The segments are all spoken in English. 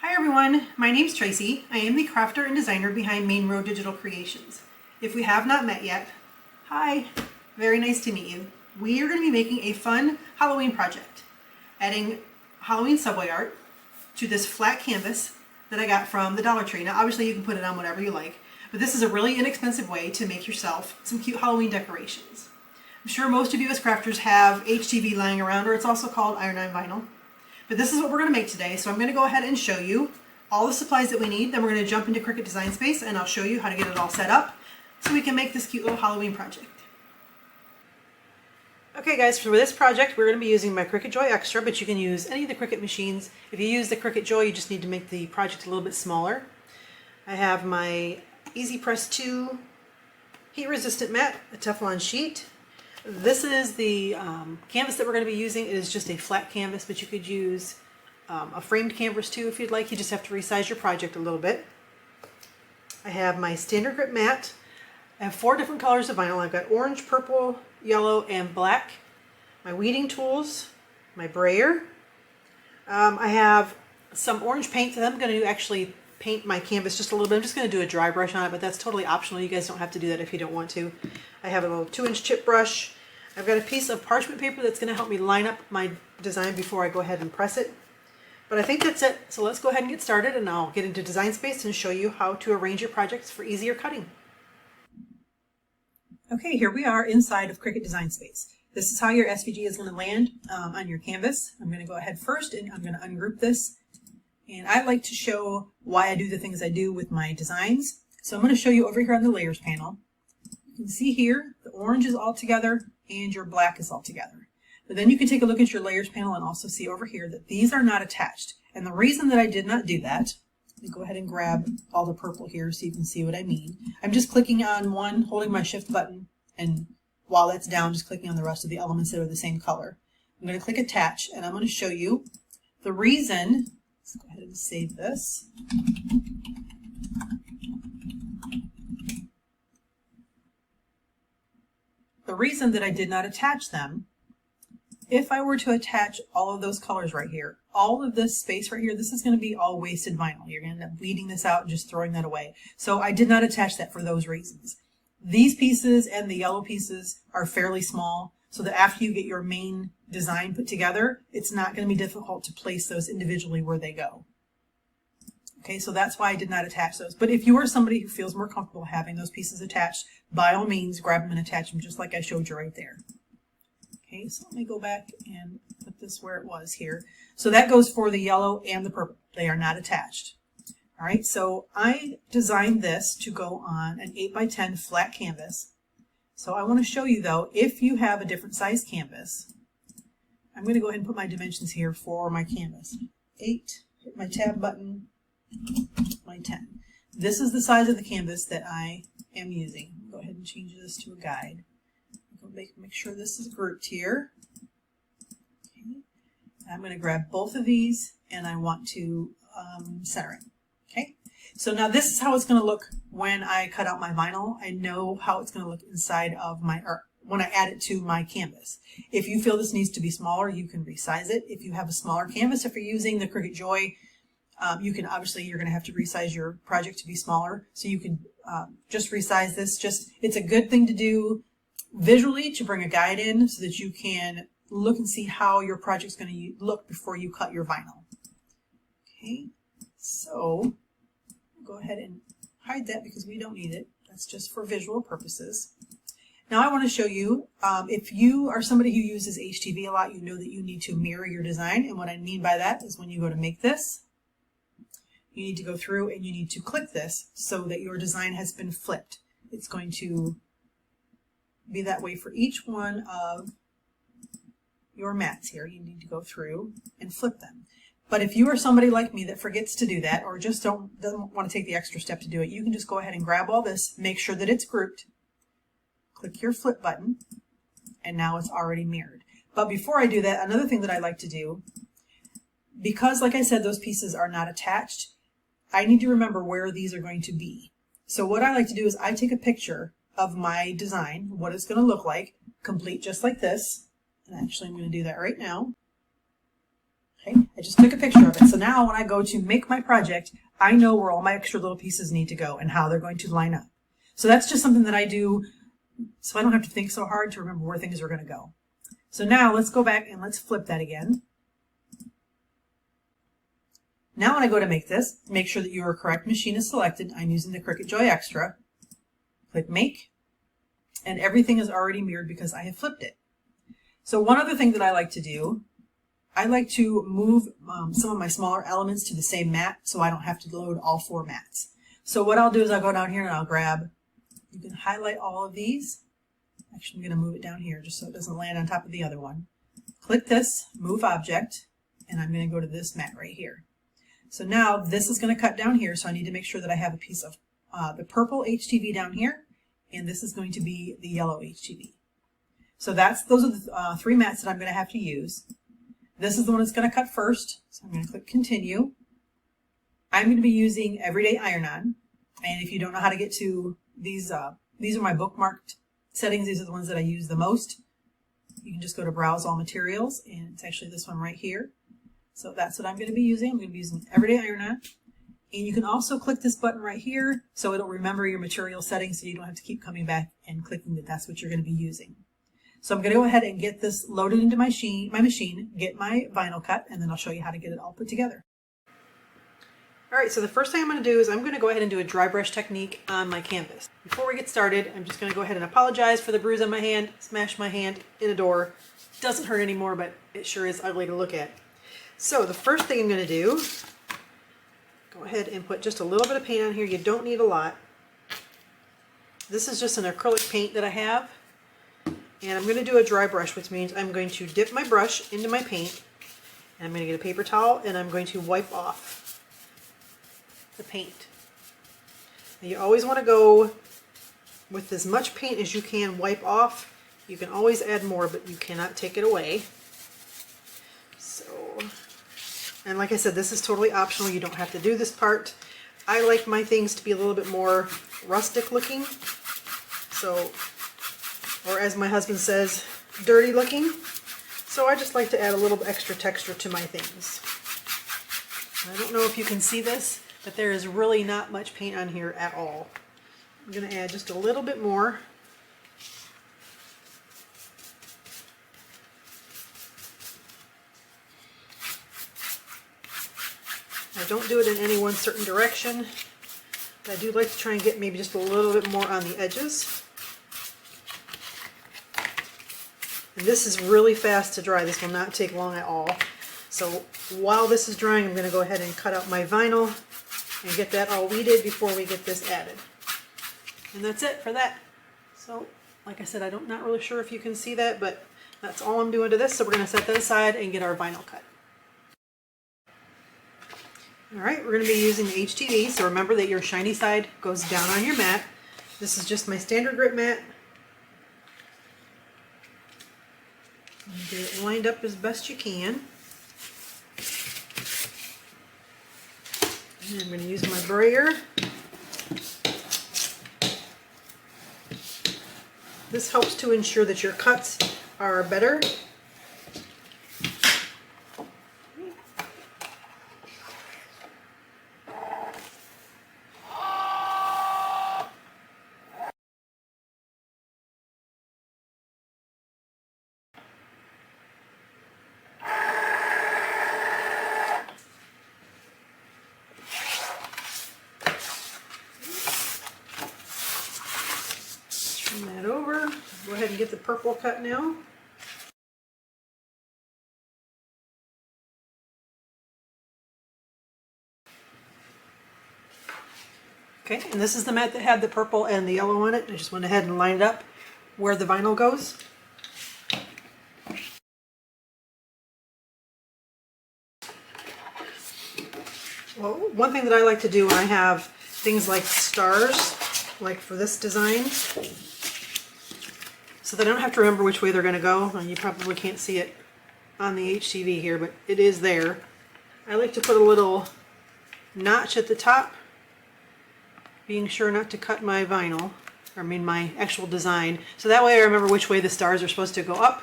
Hi everyone, my name's Tracy. I am the crafter and designer behind Main Road Digital Creations. If we have not met yet, hi, very nice to meet you. We are going to be making a fun Halloween project, adding Halloween Subway Art to this flat canvas that I got from the Dollar Tree. Now obviously you can put it on whatever you like, but this is a really inexpensive way to make yourself some cute Halloween decorations. I'm sure most of you as crafters have HTV lying around, or it's also called iron-on vinyl. But this is what we're going to make today, so I'm going to go ahead and show you all the supplies that we need. Then we're going to jump into Cricut Design Space and I'll show you how to get it all set up so we can make this cute little Halloween project. Okay guys, for this project we're going to be using my Cricut Joy Extra, but you can use any of the Cricut machines. If you use the Cricut Joy, you just need to make the project a little bit smaller. I have my Easy Press 2 heat resistant mat, a Teflon sheet. This is the canvas that we're going to be using. It is just a flat canvas, but you could use a framed canvas too if you'd like. You just have to resize your project a little bit. I have my standard grip mat. I have 4 different colors of vinyl. I've got orange, purple, yellow, and black. My weeding tools, my brayer. I have some orange paint that I'm going to actually paint my canvas just a little bit. I'm just going to do a dry brush on it, but that's totally optional. You guys don't have to do that if you don't want to. I have a little 2-inch chip brush. I've got a piece of parchment paper that's going to help me line up my design before I go ahead and press it. But I think that's it. So let's go ahead and get started, and I'll get into Design Space and show you how to arrange your projects for easier cutting. Okay, here we are inside of Cricut Design Space. This is how your SVG is going to land on your canvas. I'm going to go ahead first and I'm going to ungroup this. And I like to show why I do the things I do with my designs. So I'm going to show you over here on the layers panel. You can see here the orange is all together and your black is all together. But then you can take a look at your layers panel and also see over here that these are not attached. And the reason that I did not do that, let me go ahead and grab all the purple here so you can see what I mean. I'm just clicking on one, holding my shift button, and while that's down, just clicking on the rest of the elements that are the same color. I'm going to click attach and I'm going to show you the reason. Let's go ahead and save this. The reason that I did not attach them, if I were to attach all of those colors right here, all of this space right here, this is going to be all wasted vinyl. You're going to end up weeding this out and just throwing that away. So I did not attach that for those reasons. These pieces and the yellow pieces are fairly small, so that after you get your main design put together, it's not going to be difficult to place those individually where they go. Okay, so that's why I did not attach those. But if you are somebody who feels more comfortable having those pieces attached, by all means, grab them and attach them just like I showed you right there. Okay, so let me go back and put this where it was here. So that goes for the yellow and the purple. They are not attached. All right, so I designed this to go on an 8x10 flat canvas. So I want to show you though, if you have a different size canvas, I'm going to go ahead and put my dimensions here for my canvas. 8, hit my tab button, my 10. This is the size of the canvas that I am using. Go ahead and change this to a guide. Make sure this is grouped here. Okay. I'm going to grab both of these and I want to center it. Okay. So now this is how it's going to look when I cut out my vinyl. I know how it's going to look inside of my art when I add it to my canvas. If you feel this needs to be smaller, you can resize it. If you have a smaller canvas, if you're using the Cricut Joy, you can obviously, you're going to have to resize your project to be smaller. So you can just resize this. It's a good thing to do visually to bring a guide in so that you can look and see how your project's going to look before you cut your vinyl. Okay, so go ahead and hide that because we don't need it. That's just for visual purposes. Now I want to show you, if you are somebody who uses HTV a lot, you know that you need to mirror your design. And what I mean by that is when you go to make this, you need to go through and you need to click this so that your design has been flipped. It's going to be that way for each one of your mats here. You need to go through and flip them. But if you are somebody like me that forgets to do that or just doesn't want to take the extra step to do it, you can just go ahead and grab all this, make sure that it's grouped, click your flip button, and now it's already mirrored. But before I do that, another thing that I like to do, because like I said, those pieces are not attached, I need to remember where these are going to be. So what I like to do is I take a picture of my design, what it's going to look like, complete just like this. And actually I'm going to do that right now. Okay, I just took a picture of it. So now when I go to make my project, I know where all my extra little pieces need to go and how they're going to line up. So that's just something that I do so I don't have to think so hard to remember where things are going to go. So now let's go back and let's flip that again. Now when I go to make this, make sure that your correct machine is selected. I'm using the Cricut Joy Extra. Click Make, and everything is already mirrored because I have flipped it. So one other thing that I like to do, I like to move some of my smaller elements to the same mat so I don't have to load all 4 mats. So what I'll do is I'll go down here and I'll grab, you can highlight all of these. Actually, I'm going to move it down here just so it doesn't land on top of the other one. Click this, Move Object, and I'm going to go to this mat right here. So now this is going to cut down here, so I need to make sure that I have a piece of the purple HTV down here, and this is going to be the yellow HTV. So those are the 3 mats that I'm going to have to use. This is the one that's going to cut first, so I'm going to click Continue. I'm going to be using Everyday Iron-On, and if you don't know how to get to these are my bookmarked settings. These are the ones that I use the most. You can just go to Browse All Materials, and it's actually this one right here. So that's what I'm going to be using. I'm going to be using Everyday Iron-On. And you can also click this button right here so it'll remember your material settings so you don't have to keep coming back and clicking that that's what you're going to be using. So I'm going to go ahead and get this loaded into my machine, get my vinyl cut, and then I'll show you how to get it all put together. Alright, so the first thing I'm going to do is I'm going to go ahead and do a dry brush technique on my canvas. Before we get started, I'm just going to go ahead and apologize for the bruise on my hand. Smashed my hand in a door. Doesn't hurt anymore, but it sure is ugly to look at. So the first thing I'm going to do, go ahead and put just a little bit of paint on here. You don't need a lot. This is just an acrylic paint that I have. And I'm going to do a dry brush, which means I'm going to dip my brush into my paint. And I'm going to get a paper towel and I'm going to wipe off the paint. Now you always want to go with as much paint as you can wipe off. You can always add more, but you cannot take it away. So, and like I said, this is totally optional. You don't have to do this part. I like my things to be a little bit more rustic looking. So, or as my husband says, dirty looking. So I just like to add a little extra texture to my things. I don't know if you can see this, but there is really not much paint on here at all. I'm going to add just a little bit more. I don't do it in any one certain direction, but I do like to try and get maybe just a little bit more on the edges. And this is really fast to dry. This will not take long at all. So while this is drying, I'm going to go ahead and cut out my vinyl and get that all weeded before we get this added. And that's it for that. So like I said, I'm not really sure if you can see that, but that's all I'm doing to this. So we're going to set that aside and get our vinyl cut. Alright, we're going to be using the HTV, so remember that your shiny side goes down on your mat. This is just my standard grip mat. Get it lined up as best you can. And I'm going to use my brayer. This helps to ensure that your cuts are better. Turn that over. Go ahead and get the purple cut now. Okay, and this is the mat that had the purple and the yellow on it. I just went ahead and lined up where the vinyl goes. Well, one thing that I like to do when I have things like stars, like for this design, so that I don't have to remember which way they're going to go. And you probably can't see it on the HTV here, but it is there. I like to put a little notch at the top, being sure not to cut my vinyl, or I mean my actual design, so that way I remember which way the stars are supposed to go up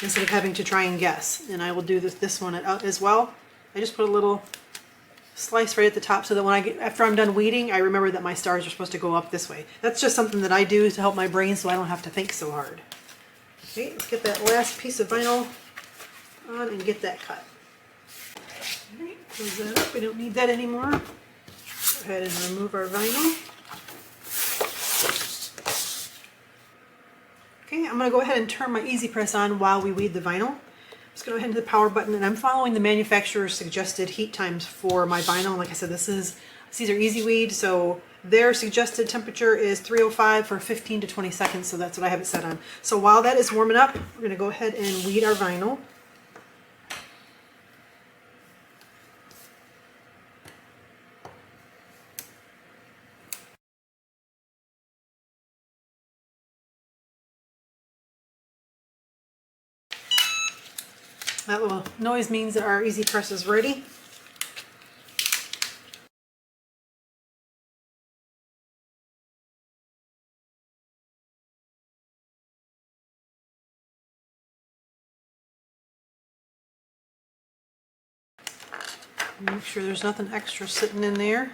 instead of having to try and guess. And I will do this one as well. I just put a little slice right at the top so that when after I'm done weeding, I remember that my stars are supposed to go up this way. That's just something that I do to help my brain so I don't have to think so hard. Okay, let's get that last piece of vinyl on and get that cut. All right, close that up. We don't need that anymore. Go ahead and remove our vinyl. Okay, I'm going to go ahead and turn my Easy Press on while we weed the vinyl. Just going to go ahead and hit the power button, and I'm following the manufacturer's suggested heat times for my vinyl. Like I said, these are Easy Weed, so their suggested temperature is 305 for 15 to 20 seconds, so that's what I have it set on. So while that is warming up, we're going to go ahead and weed our vinyl. That little noise means that our Easy Press is ready. Make sure there's nothing extra sitting in there.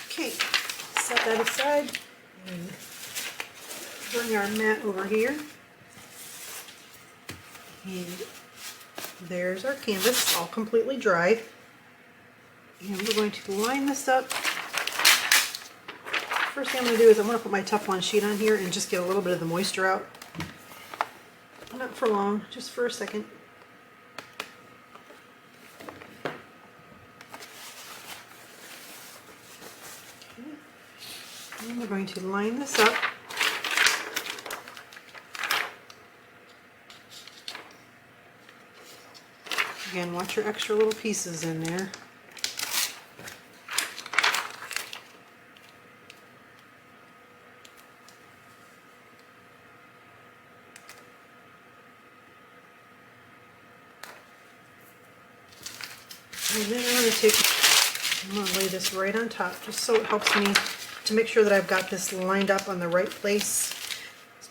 Okay, set that aside and bring our mat over here. And there's our canvas, all completely dry. And we're going to line this up. First thing I'm going to do is I'm going to put my Teflon sheet on here and just get a little bit of the moisture out. Not for long, just for a second. Okay. And we're going to line this up. Again, watch your extra little pieces in there. And then I'm going to lay this right on top just so it helps me to make sure that I've got this lined up on the right place.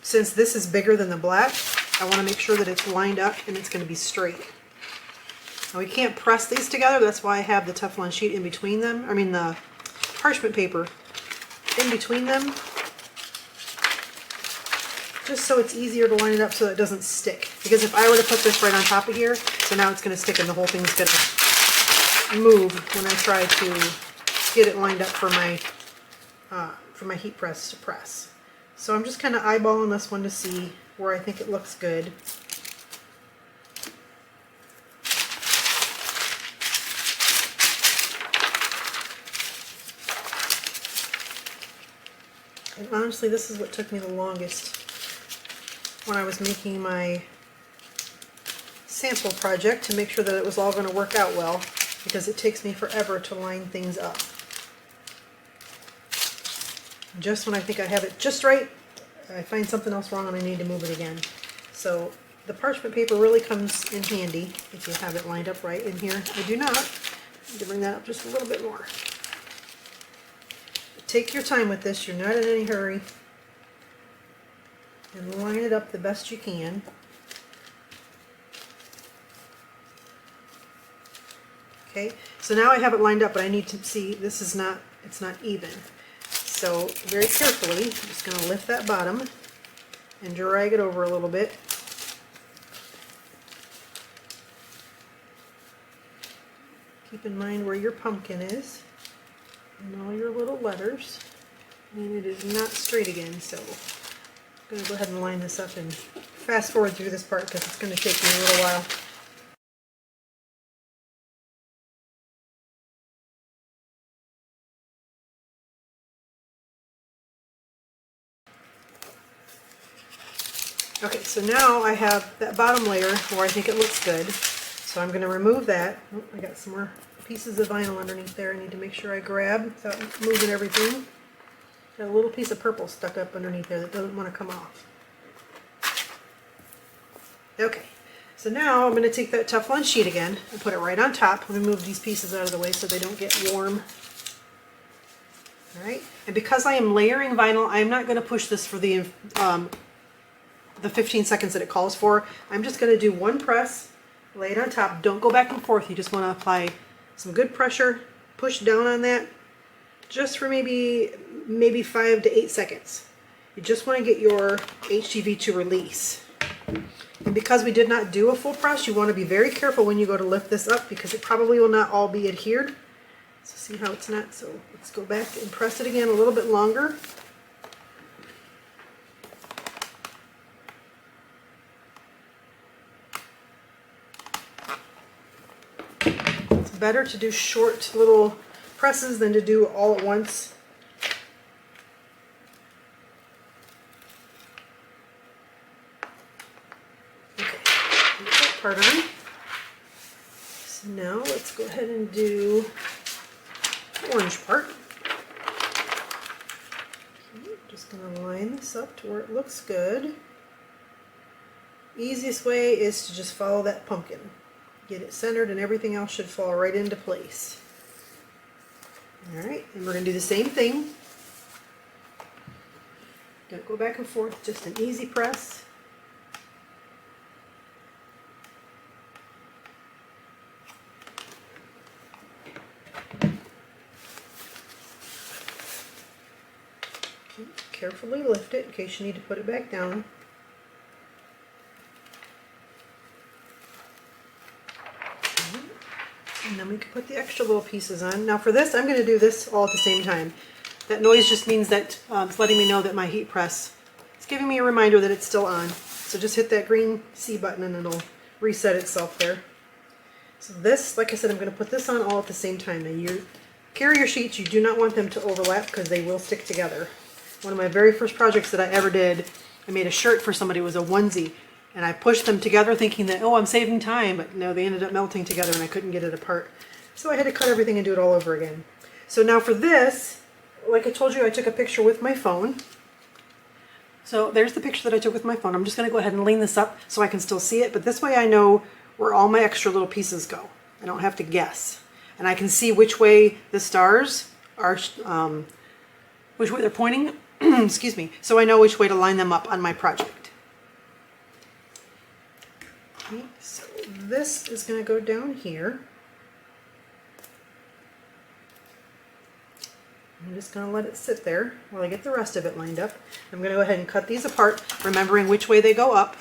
Since this is bigger than the black, I want to make sure that it's lined up and it's going to be straight. Now we can't press these together, that's why I have the Teflon sheet in between them, the parchment paper in between them, just so it's easier to line it up so that it doesn't stick. Because if I were to put this right on top of here, so now it's going to stick and the whole thing's going to move when I try to get it lined up for my heat press to press. So I'm just kind of eyeballing this one to see where I think it looks good. And honestly, this is what took me the longest when I was making my sample project, to make sure that it was all going to work out well, because it takes me forever to line things up. Just when I think I have it just right, I find something else wrong and I need to move it again. So the parchment paper really comes in handy if you have it lined up right. In here I do not. I need to bring that up just a little bit more. Take your time with this, you're not in any hurry. And line it up the best you can. Okay, so now I have it lined up, but I need to see it's not even. So very carefully, I'm just going to lift that bottom and drag it over a little bit. Keep in mind where your pumpkin is and all your little letters. And it is not straight again, so I'm going to go ahead and line this up and fast forward through this part because it's going to take me a little while. Okay, so now I have that bottom layer where I think it looks good. So I'm going to remove that. Oh, I got some more pieces of vinyl underneath there I need to make sure I grab without moving everything. Got a little piece of purple stuck up underneath there that doesn't want to come off. Okay, so now I'm going to take that Teflon sheet again and put it right on top. I'm going to move these pieces out of the way so they don't get warm. All right, and because I am layering vinyl, I'm not going to push this for the 15 seconds that it calls for. I'm just going to do one press, lay it on top. Don't go back and forth. You just want to apply some good pressure, push down on that just for maybe 5 to 8 seconds. You just want to get your HTV to release. And because we did not do a full press, you want to be very careful when you go to lift this up because it probably will not all be adhered. So see how it's not? So let's go back and press it again a little bit longer. It's better to do short little presses than to do all at once. Okay, get that part on. So now let's go ahead and do the orange part. Okay, just going to line this up to where it looks good. Easiest way is to just follow that pumpkin. Get it centered and everything else should fall right into place. Alright, and we're going to do the same thing. Don't go back and forth, just an easy press. Okay, carefully lift it in case you need to put it back down. And then we can put the extra little pieces on. Now for this, I'm going to do this all at the same time. That noise just means that it's letting me know that my heat press, it's giving me a reminder that it's still on. So just hit that green C button and it'll reset itself there. So this, like I said, I'm going to put this on all at the same time. Now you carry your sheets, you do not want them to overlap because they will stick together. One of my very first projects that I ever did, I made a shirt for somebody. It was a onesie. And I pushed them together thinking that, oh, I'm saving time, but no, they ended up melting together and I couldn't get it apart. So I had to cut everything and do it all over again. So now for this, like I told you, I took a picture with my phone. So there's the picture that I took with my phone. I'm just going to go ahead and lean this up so I can still see it, but this way I know where all my extra little pieces go. I don't have to guess. And I can see which way the stars are, which way they're pointing, excuse me, so I know which way to line them up on my project. Okay, so this is going to go down here. I'm just going to let it sit there while I get the rest of it lined up. I'm going to go ahead and cut these apart, remembering which way they go up.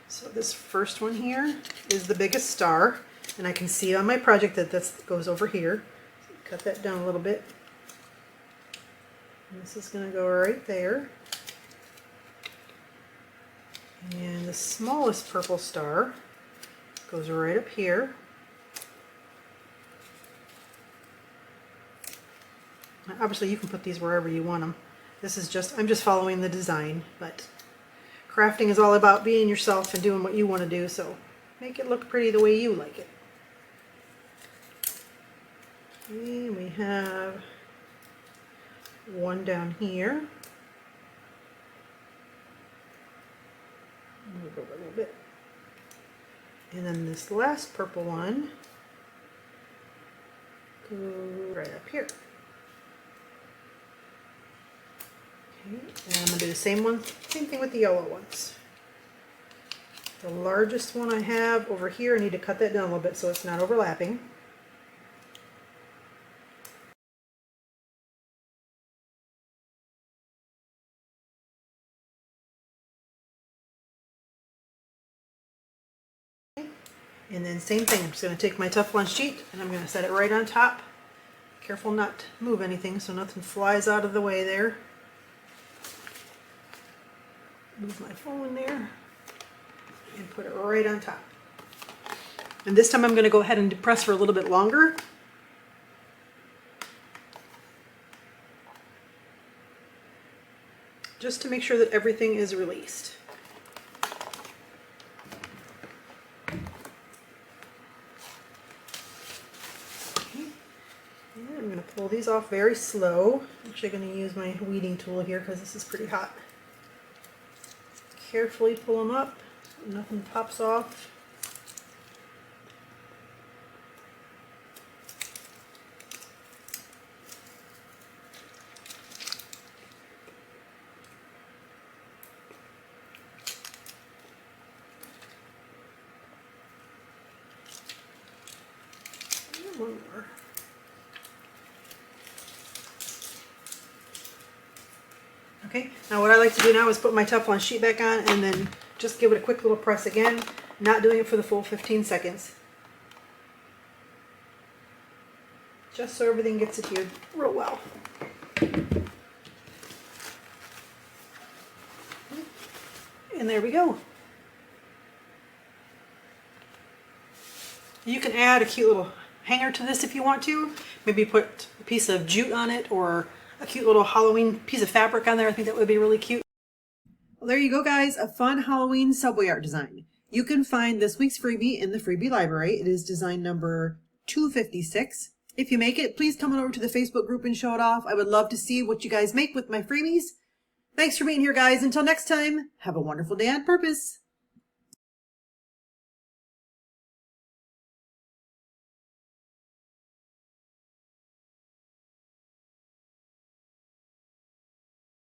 So this first one here is the biggest star, and I can see on my project that this goes over here. So cut that down a little bit. And this is going to go right there. And the smallest purple star goes right up here. Now, obviously you can put these wherever you want them. This is just, I'm just following the design, but crafting is all about being yourself and doing what you want to do, so make it look pretty the way you like it. Okay, we have one down here. Move over a little bit. And then this last purple one goes right up here. Okay, and I'm going to do the same thing with the yellow ones. The largest one I have over here, I need to cut that down a little bit so it's not overlapping. And then same thing, I'm just going to take my Teflon sheet and I'm going to set it right on top. Careful not to move anything so nothing flies out of the way there. Move my phone there and put it right on top. And this time I'm going to go ahead and press for a little bit longer. Just to make sure that everything is released. I'm going to pull these off very slow. I'm actually going to use my weeding tool here because this is pretty hot. Carefully pull them up so nothing pops off. one more. Okay, now what I like to do now is put my Teflon sheet back on and then just give it a quick little press again, not doing it for the full 15 seconds. Just so everything gets adhered real well. And there we go. You can add a cute little hanger to this if you want to. Maybe put a piece of jute on it or a cute little Halloween piece of fabric on there. I think that would be really cute. Well, there you go, guys. A fun Halloween subway art design. You can find this week's freebie in the freebie library. It is design number 256. If you make it, please come on over to the Facebook group and show it off. I would love to see what you guys make with my freebies. Thanks for being here, guys. Until next time, have a wonderful day on purpose.